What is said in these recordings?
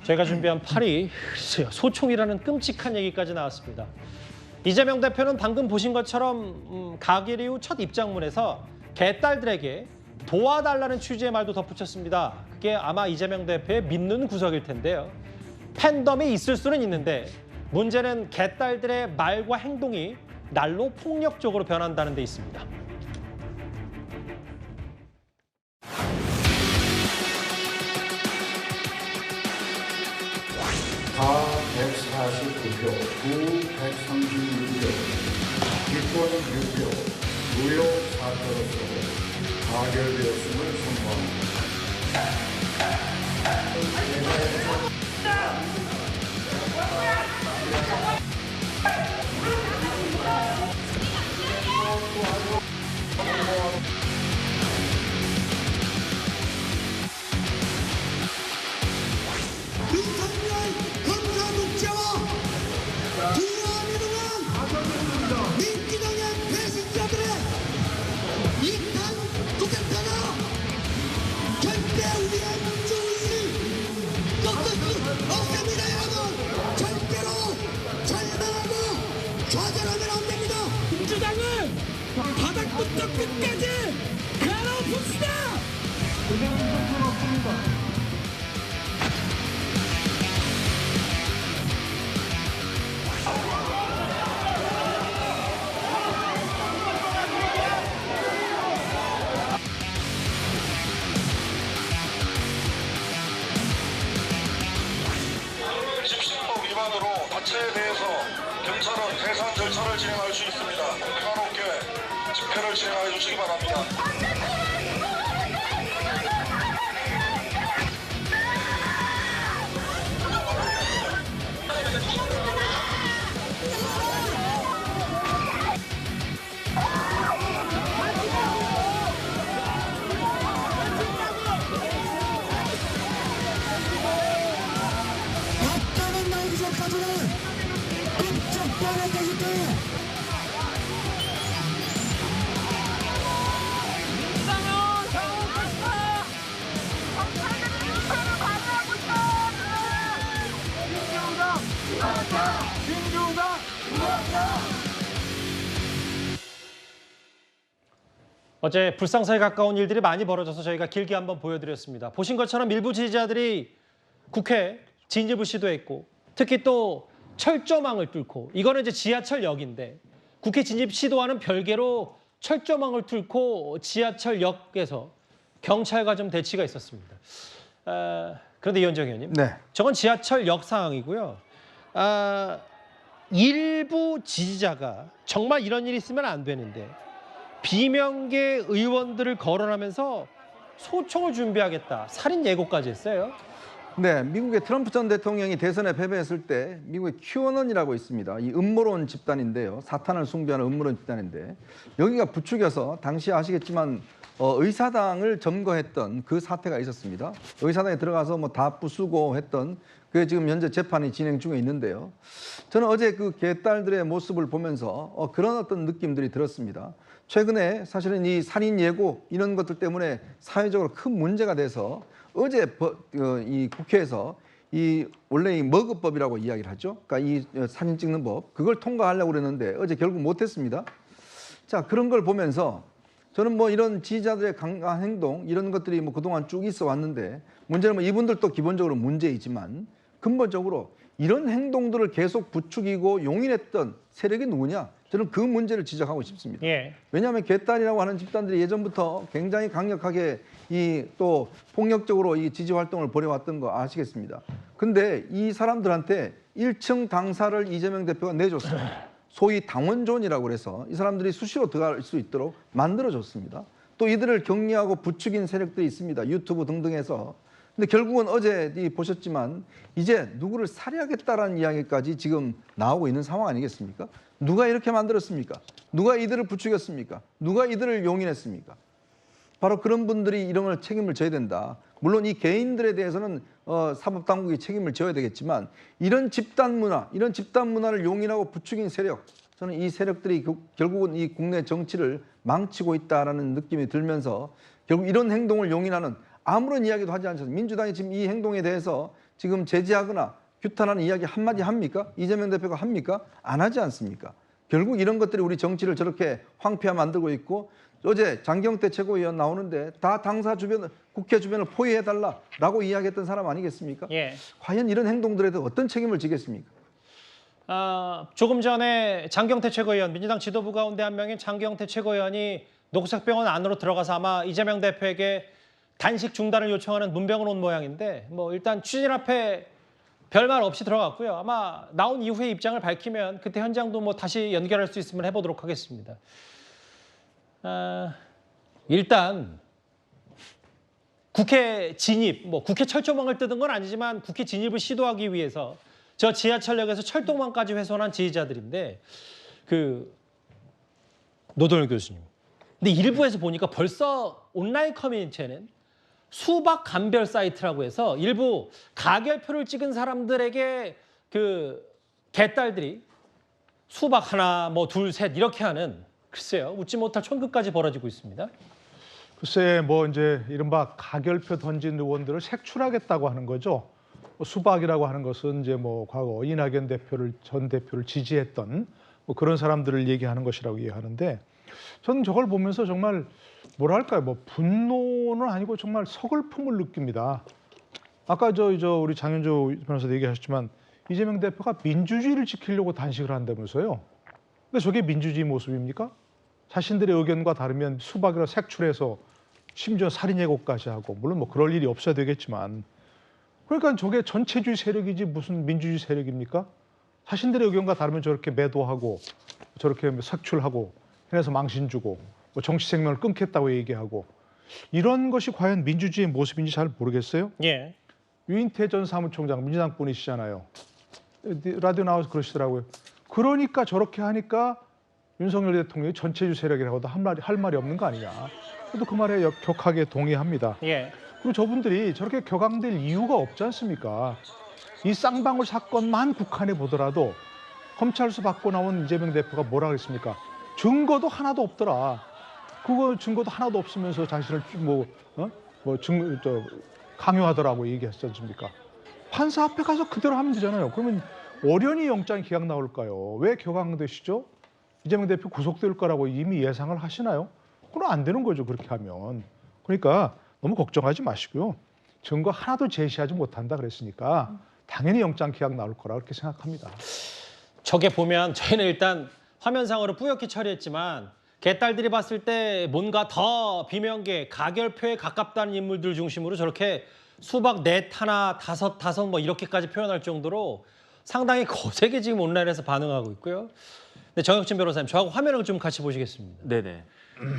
제가 준비한 팔이 글쎄요, 소총이라는 끔찍한 얘기까지 나왔습니다. 이재명 대표는 방금 보신 것처럼 가길 이후 첫 입장문에서 개딸들에게 도와달라는 취지의 말도 덧붙였습니다. 그게 아마 이재명 대표의 믿는 구석일 텐데요. 팬덤이 있을 수는 있는데 문제는 개딸들의 말과 행동이 날로 폭력적으로 변한다는 데 있습니다. 다 149표, 부 136표, 기권 6표, 무효 4표로서 가결되었음을 선포합니다. 윤석열 검사 독재와 부여하는 민주당의 배신자들의 이탄 국격타가 절대 우리의 민주주의를 꺾을 수 없습니다. 여러분, 절대로 절망하고 좌절하면 안 됩니다. 민주당은 바닥부터 끝까지 갈아봅시다. 집시법 위반으로 다체에 대해서 경찰은 대상 절차를 진행할 수 있습니다. 평화롭게 집회를 진행해 주시기 바랍니다. 답변은 나오기 전까지는 꼼짝 뻔할 것인데 어제 불상사에 가까운 일들이 많이 벌어져서 저희가 길게 한번 보여드렸습니다. 보신 것처럼 일부 지지자들이 국회 진입을 시도했고 특히 또 철조망을 뚫고 이거는 이제 지하철역인데 국회 진입 시도와는 별개로 철조망을 뚫고 지하철역에서 경찰과 좀 대치가 있었습니다. 그런데 이현정 의원님, 네. 저건 지하철역 상황이고요. 일부 지지자가 정말 이런 일이 있으면 안 되는데 비명계 의원들을 거론하면서 소총을 준비하겠다, 살인 예고까지 했어요. 네, 미국의 트럼프 전 대통령이 대선에 패배했을 때 미국의 QAnon이라고 있습니다. 이 음모론 집단인데요. 사탄을 숭배하는 음모론 집단인데 여기가 부추겨서 당시 아시겠지만 의사당을 점거했던 그 사태가 있었습니다. 의사당에 들어가서 뭐 다 부수고 했던 그게 지금 현재 재판이 진행 중에 있는데요. 저는 어제 그 개딸들의 모습을 보면서 그런 어떤 느낌들이 들었습니다. 최근에 사실은 이 살인 예고 이런 것들 때문에 사회적으로 큰 문제가 돼서 어제 이 국회에서 이 원래 이 머그법이라고 이야기를 하죠. 그러니까 이 사진 찍는 법 그걸 통과하려고 그랬는데 어제 결국 못했습니다. 자, 그런 걸 보면서 저는 뭐 이런 지지자들의 강한 행동 이런 것들이 뭐 그동안 쭉 있어 왔는데 문제는 뭐 이분들도 기본적으로 문제이지만 근본적으로 이런 행동들을 계속 부추기고 용인했던 세력이 누구냐? 저는 그 문제를 지적하고 싶습니다. 예. 왜냐하면 개딸이라고 하는 집단들이 예전부터 굉장히 강력하게 이 또 폭력적으로 이 지지 활동을 벌여왔던 거 아시겠습니다. 근데 이 사람들한테 1층 당사를 이재명 대표가 내줬어요. 소위 당원존이라고 그래서 이 사람들이 수시로 들어갈 수 있도록 만들어줬습니다. 또 이들을 격리하고 부추긴 세력들이 있습니다. 유튜브 등등에서. 근데 결국은 어제 보셨지만 이제 누구를 살해하겠다라는 이야기까지 지금 나오고 있는 상황 아니겠습니까? 누가 이렇게 만들었습니까? 누가 이들을 부추겼습니까? 누가 이들을 용인했습니까? 바로 그런 분들이 이런 걸 책임을 져야 된다. 물론 이 개인들에 대해서는 사법당국이 책임을 져야 되겠지만 이런 집단 문화를 용인하고 부추긴 세력, 저는 이 세력들이 결국은 이 국내 정치를 망치고 있다라는 느낌이 들면서 결국 이런 행동을 용인하는 아무런 이야기도 하지 않습니다. 민주당이 지금 이 행동에 대해서 지금 제지하거나 규탄하는 이야기 한마디 합니까? 이재명 대표가 합니까? 안 하지 않습니까? 결국 이런 것들이 우리 정치를 저렇게 황폐화 만들고 있고 어제 장경태 최고위원 나오는데 다 당사 주변, 국회 주변을 포위해달라라고 이야기했던 사람 아니겠습니까? 예. 과연 이런 행동들에 대해 어떤 책임을 지겠습니까? 조금 전에 장경태 최고위원, 민주당 지도부 가운데 한 명인 장경태 최고위원이 녹색병원 안으로 들어가서 아마 이재명 대표에게 단식 중단을 요청하는 문병을 온 모양인데 뭐 일단 추진 앞에 별말 없이 들어갔고요. 아마 나온 이후에 입장을 밝히면 그때 현장도 뭐 다시 연결할 수 있으면 해보도록 하겠습니다. 일단 국회 진입, 뭐 국회 철조망을 뜯은 건 아니지만 국회 진입을 시도하기 위해서 저 지하철역에서 철도망까지 훼손한 지지자들인데 그 노동열 교수님. 근데 일부에서 보니까 벌써 온라인 커뮤니티에는 수박 감별 사이트라고 해서 일부 가결표를 찍은 사람들에게 그 개딸들이 수박 하나, 뭐 둘, 셋 이렇게 하는 글쎄요 웃지 못할 촌극까지 벌어지고 있습니다. 글쎄 뭐 이제 이른바 가결표 던진 의원들을 색출하겠다고 하는 거죠. 수박이라고 하는 것은 이제 뭐 과거 이낙연 전 대표를 지지했던 뭐 그런 사람들을 얘기하는 것이라고 이해하는데 저는 저걸 보면서 정말 뭐랄까요, 뭐 분노는 아니고 정말 서글픔을 느낍니다. 아까 우리 장윤조 변호사도 얘기하셨지만 이재명 대표가 민주주의를 지키려고 단식을 한다면서요. 근데 저게 민주주의 모습입니까? 자신들의 의견과 다르면 수박이라 색출해서 심지어 살인 예고까지 하고 물론 뭐 그럴 일이 없어야 되겠지만 그러니까 저게 전체주의 세력이지 무슨 민주주의 세력입니까? 자신들의 의견과 다르면 저렇게 매도하고 저렇게 색출하고 해서 망신 주고 뭐 정치 생명을 끊겠다고 얘기하고 이런 것이 과연 민주주의 모습인지 잘 모르겠어요. 예. 유인태 전 사무총장 민주당 분이시잖아요. 라디오 나와서 그러시더라고요. 그러니까 저렇게 하니까 윤석열 대통령이 전체주의 세력이라고도 할 말이 없는 거 아니냐. 저도 그 말에 격하게 동의합니다. 예. 그리고 저분들이 저렇게 격앙될 이유가 없지 않습니까? 이 쌍방울 사건만 국한해 보더라도 검찰수 받고 나온 이재명 대표가 뭐라 그랬습니까? 증거도 하나도 없더라. 그거 증거도 하나도 없으면서 자신을 강요하더라고 얘기했지 않습니까? 판사 앞에 가서 그대로 하면 되잖아요. 그러면 어련히 영장 기각 나올까요? 왜 격앙되시죠? 이재명 대표 구속될 거라고 이미 예상을 하시나요? 그럼 안 되는 거죠, 그렇게 하면. 그러니까 너무 걱정하지 마시고요. 증거 하나도 제시하지 못한다 그랬으니까 당연히 영장 기각 나올 거라 그렇게 생각합니다. 저게 보면 저희는 일단 화면상으로 뿌옇게 처리했지만 개딸들이 봤을 때 뭔가 더 비명계 가결표에 가깝다는 인물들 중심으로 저렇게 수박 넷 하나 다섯 뭐 이렇게까지 표현할 정도로 상당히 거세게 지금 온라인에서 반응하고 있고요. 근데 정혁진 변호사님 저하고 화면을 좀 같이 보시겠습니다. 네네.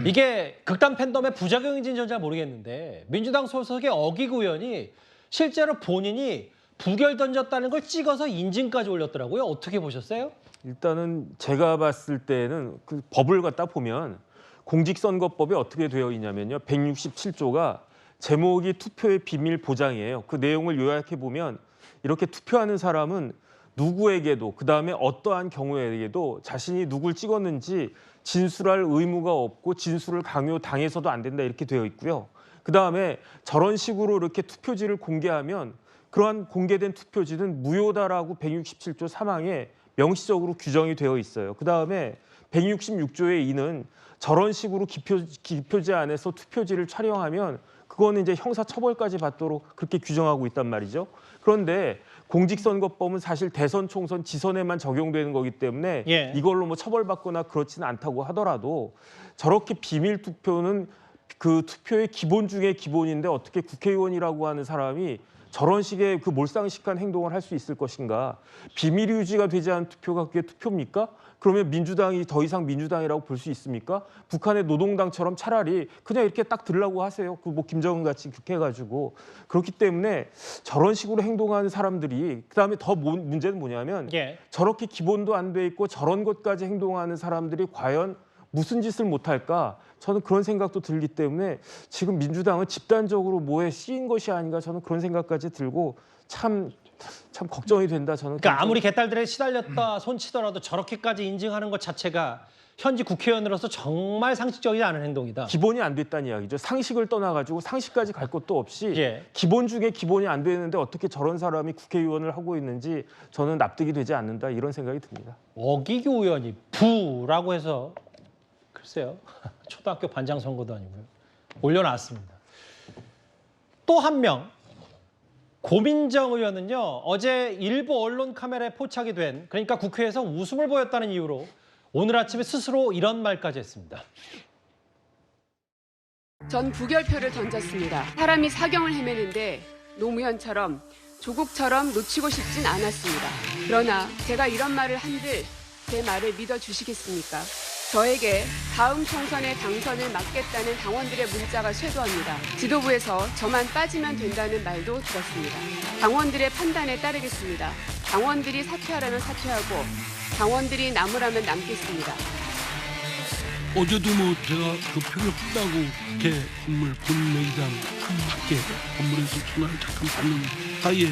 이게 극단 팬덤의 부작용인지는 전 잘 모르겠는데 민주당 소속의 어기구 의원이 실제로 본인이 부결 던졌다는 걸 찍어서 인증까지 올렸더라고요. 어떻게 보셨어요? 일단은 제가 봤을 때는 그 법을 갖다 보면 공직선거법에 어떻게 되어 있냐면요. 167조가 제목이 투표의 비밀 보장이에요. 그 내용을 요약해 보면 이렇게 투표하는 사람은 누구에게도 그다음에 어떠한 경우에게도 자신이 누굴 찍었는지 진술할 의무가 없고 진술을 강요당해서도 안 된다 이렇게 되어 있고요. 그다음에 저런 식으로 이렇게 투표지를 공개하면 그러한 공개된 투표지는 무효다라고 167조 3항에 명시적으로 규정이 되어 있어요. 그다음에 166조의 2는 저런 식으로 기표지 안에서 투표지를 촬영하면 그거는 이제 형사처벌까지 받도록 그렇게 규정하고 있단 말이죠. 그런데 공직선거법은 사실 대선, 총선, 지선에만 적용되는 거기 때문에 예. 이걸로 뭐 처벌받거나 그렇지는 않다고 하더라도 저렇게 비밀 투표는 그 투표의 기본 중에 기본인데 어떻게 국회의원이라고 하는 사람이 저런 식의 그 몰상식한 행동을 할 수 있을 것인가? 비밀 유지가 되지 않은 투표가 그게 투표입니까? 그러면 민주당이 더 이상 민주당이라고 볼 수 있습니까? 북한의 노동당처럼 차라리 그냥 이렇게 딱 들라고 하세요. 그 뭐 김정은 같이 그렇게 해가지고 그렇기 때문에 저런 식으로 행동하는 사람들이 그다음에 더 문제는 뭐냐면 예. 저렇게 기본도 안 돼 있고 저런 것까지 행동하는 사람들이 과연 무슨 짓을 못할까? 저는 그런 생각도 들기 때문에 지금 민주당은 집단적으로 뭐에 씌인 것이 아닌가 저는 그런 생각까지 들고 참 걱정이 된다. 저는 그러니까 아무리 개딸들에 시달렸다 손치더라도 저렇게까지 인증하는 것 자체가 현지 국회의원으로서 정말 상식적이지 않은 행동이다. 기본이 안 됐다는 이야기죠. 상식을 떠나가지고 상식까지 갈 것도 없이 예. 기본 중에 기본이 안 되는데 어떻게 저런 사람이 국회의원을 하고 있는지 저는 납득이 되지 않는다 이런 생각이 듭니다. 어기교 의원이 부라고 해서 글쎄요. 초등학교 반장 선거도 아니고요. 올려놨습니다. 또 한 명. 고민정 의원은요. 어제 일부 언론 카메라에 포착이 된 그러니까 국회에서 웃음을 보였다는 이유로 오늘 아침에 스스로 이런 말까지 했습니다. 전 부결표를 던졌습니다. 사람이 사경을 헤매는데 노무현처럼 조국처럼 놓치고 싶진 않았습니다. 그러나 제가 이런 말을 한들 제 말을 믿어주시겠습니까? 저에게 다음 총선에 당선을 막겠다는 당원들의 문자가 쇄도합니다. 지도부에서 저만 빠지면 된다는 말도 들었습니다. 당원들의 판단에 따르겠습니다. 당원들이 사퇴하라면 사퇴하고 당원들이 남으라면 남겠습니다. 어제도 뭐 제가 그 표를 끝나고 국회 건물 본회의장 밖에 건물에서 전화를 잠깐 받는 사이에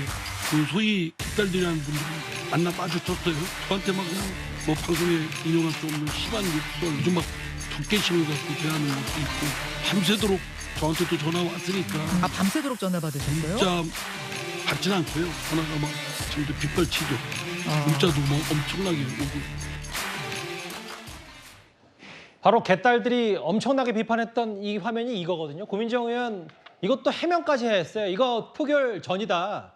그 소위 깃달들이라는 분들이 만나 빠져쳤어요. 저한테 막 그냥 뭐 방송에 인용할 수 없는 심한 욕설, 요즘 막 적개심을 갖고 대하는 것도 있고 밤새도록 저한테도 전화 왔으니까. 아, 밤새도록 전화 받으셨어요? 진짜 받진 않고요. 전화가 막 지금도 빗발치죠. 문자도 뭐 엄청나게 오고. 바로 개딸들이 엄청나게 비판했던 이 화면이 이거거든요. 고민정 의원 이것도 해명까지 했어요. 이거 표결 전이다.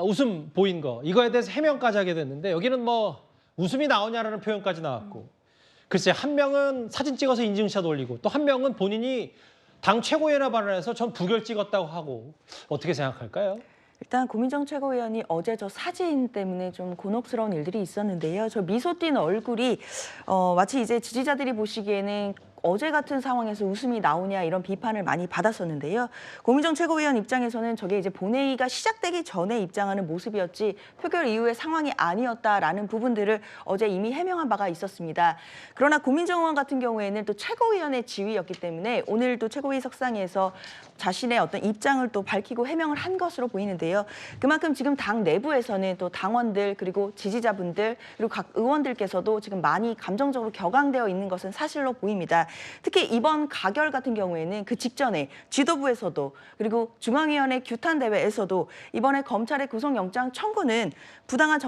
웃음 보인 거. 이거에 대해서 해명까지 하게 됐는데 여기는 뭐 웃음이 나오냐라는 표현까지 나왔고. 글쎄 한 명은 사진 찍어서 인증샷 올리고 또 한 명은 본인이 당 최고위원회 발언해서 전 부결 찍었다고 하고 어떻게 생각할까요? 일단 고민정 최고위원이 어제 저 사진 때문에 좀 곤혹스러운 일들이 있었는데요. 저 미소 띈 얼굴이 마치 이제 지지자들이 보시기에는 어제 같은 상황에서 웃음이 나오냐 이런 비판을 많이 받았었는데요. 고민정 최고위원 입장에서는 저게 이제 본회의가 시작되기 전에 입장하는 모습이었지 표결 이후의 상황이 아니었다라는 부분들을 어제 이미 해명한 바가 있었습니다. 그러나 고민정 의원 같은 경우에는 또 최고위원의 지위였기 때문에 오늘도 최고위 석상에서 자신의 어떤 입장을 또 밝히고 해명을 한 것으로 보이는데요. 그만큼 지금 당 내부에서는 또 당원들 그리고 지지자분들 그리고 각 의원들께서도 지금 많이 감정적으로 격앙되어 있는 것은 사실로 보입니다. 특히 이번 가결 같은 경우에는 그 직전에 지도부에서도 그리고 중앙위원회 규탄대회에서도 이번에 검찰의 구속영장 청구는 부당한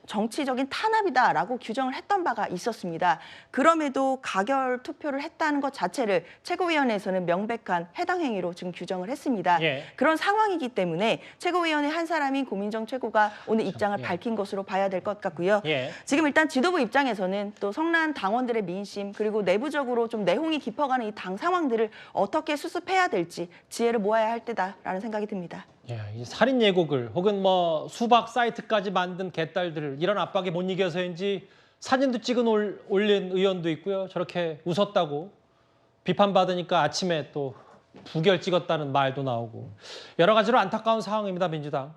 정치적인 탄압이다라고 규정을 했던 바가 있었습니다. 그럼에도 가결 투표를 했다는 것 자체를 최고위원회에서는 명백한 해당 행위로 지금 규정을 했습니다. 예. 그런 상황이기 때문에 최고위원회 한 사람인 고민정 최고가 오늘 입장을 밝힌 것으로 봐야 될 것 같고요. 예. 지금 일단 지도부 입장에서는 또 성난 당원들의 민심 그리고 내부적으로 좀 내홍이 깊어가는 이 당 상황들을 어떻게 수습해야 될지 지혜를 모아야 할 때다라는 생각이 듭니다. 예, 이 살인 예고글 혹은 뭐 수박 사이트까지 만든 개딸들을 이런 압박에 못 이겨서인지 사진도 찍은 올린 의원도 있고요. 저렇게 웃었다고 비판받으니까 아침에 또 부결 찍었다는 말도 나오고 여러 가지로 안타까운 상황입니다. 민주당.